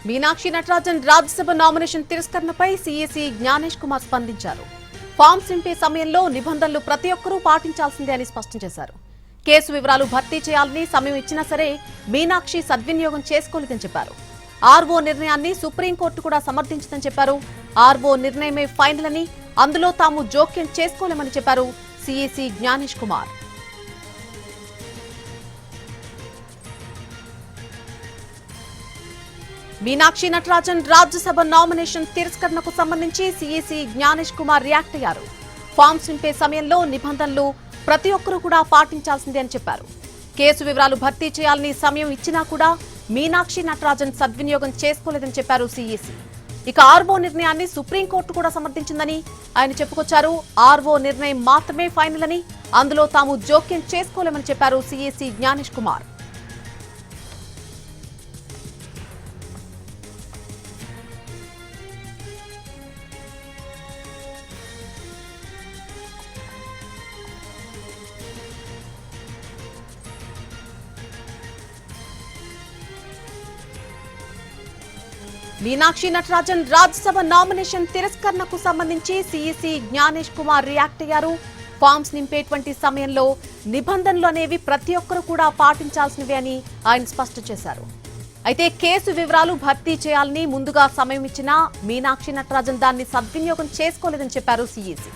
Meenakshi Natarajan Rajya Sabha nomination తిరస్కరణపై సీఎసీ Gyanesh Kumar స్పందించారు. Forms నింపే సమయంలో నిబంధనలు ప్రతి ఒక్కరూ పాటించాల్సిందే అని స్పష్టం చేశారు. కేసు వివరాలు భర్తీ చేయాలని సమయం ఇచ్చినా సరే మీనాక్షి సద్వినియోగం చేసుకోలేదని చెప్పారు. ఆర్ఓ నిర్ణయాన్ని సుప్రీంకోర్టు కూడా సమర్థించిందని చెప్పారు. ఆర్ఓ నిర్ణయమే ఫైనల్ అని, అందులో తాము జోక్యం చేసుకోలేమని చెప్పారు సీఎసీ జ్ఞానేష్ కుమార్. మీనాక్షి నటరాజన్ రాజ్యసభ నామినేషన్ తిరస్కరణకు సంబంధించి సీఎసీ జ్ఞానేష్ కుమార్ రియాక్ట్ అయ్యారు. ఫామ్స్ నింపే సమయంలో నిబంధనలు ప్రతి ఒక్కరూ కూడా పాటించాల్సిందే అని చెప్పారు. కేసు వివరాలు భర్తీ చేయాలని సమయం ఇచ్చినా కూడా మీనాక్షి నటరాజన్ సద్వినియోగం చేసుకోలేదని చెప్పారు సీఎసీ. ఇక ఆర్ఓ నిర్ణయాన్ని సుప్రీంకోర్టు కూడా సమర్థించిందని ఆయన చెప్పుకొచ్చారు. ఆర్ఓ నిర్ణయం మాత్రమే ఫైనల్ అని, అందులో తాము జోక్యం చేసుకోలేమని చెప్పారు సీఎసీ జ్ఞానేష్ కుమార్. మీనాక్షి నటరాజన్ రాజ్యసభ నామినేషన్ తిరస్కరణకు సంబంధించి సీఎసీ జ్ఞానేష్ కుమార్ రియాక్ట్ అయ్యారు. ఫామ్స్ నింపేటువంటి సమయంలో నిబంధనలు అనేవి ప్రతి ఒక్కరూ కూడా పాటించాల్సినవి అని ఆయన స్పష్టం చేశారు. అయితే కేసు వివరాలు భర్తీ చేయాలని ముందుగా సమయం ఇచ్చినా మీనాక్షి నటరాజన్ దాన్ని సద్వినియోగం చేసుకోలేదని చెప్పారు సీఎసీ.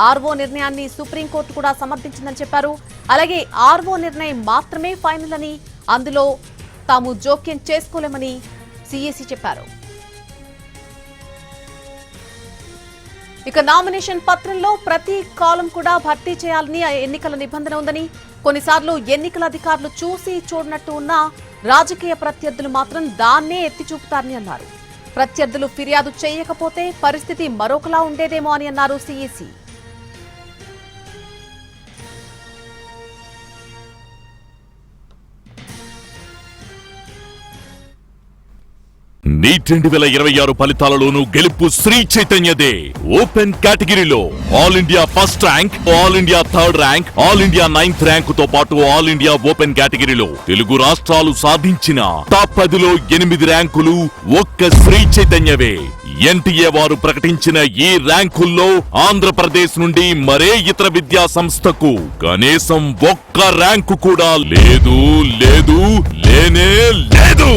ఆర్ఓ నిర్ణయాన్ని సుప్రీంకోర్టు కూడా సమర్థించిందని చెప్పారు. అలాగే ఆర్ఓ నిర్ణయం మాత్రమే ఫైనల్ అని, అందులో తాము జోక్యం చేసుకోలేమని సీఎసీ చెప్పారు. ఇక నామినేషన్ పత్రంలో ప్రతి కాలం కూడా భర్తీ చేయాలని ఎన్నికల నిబంధన ఉందని, కొన్నిసార్లు ఎన్నికల అధికారులు చూసి చూడనట్టు ఉన్న రాజకీయ ప్రత్యర్థులు మాత్రం దాన్నే ఎత్తి చూపుతారని అన్నారు. ప్రత్యర్థులు ఫిర్యాదు చేయకపోతే పరిస్థితి మరొకలా ఉండేదేమో అని అన్నారు సీఎసీ. నీట్ 2026 ఫలితాలలోనూ గెలుపు శ్రీ చైతన్యదే. ఓపెన్ కేటగిరీలో all India first rank, all India third rank, all India 9th rank తో పాటు ఆల్ ఇండియా ఓపెన్ కేటగిరీలో తెలుగు రాష్ట్రాలు సాధించిన టాప్ 10లో 8 ర్యాంకులు ఒక్క శ్రీ చైతన్యవే. ఎన్టీఏ వారు ప్రకటించిన ఈ ర్యాంకుల్లో ఆంధ్రప్రదేశ్ నుండి మరే ఇతర విద్యా సంస్థకు కనీసం ఒక్క ర్యాంకు కూడా లేదు, లేనే లేదు.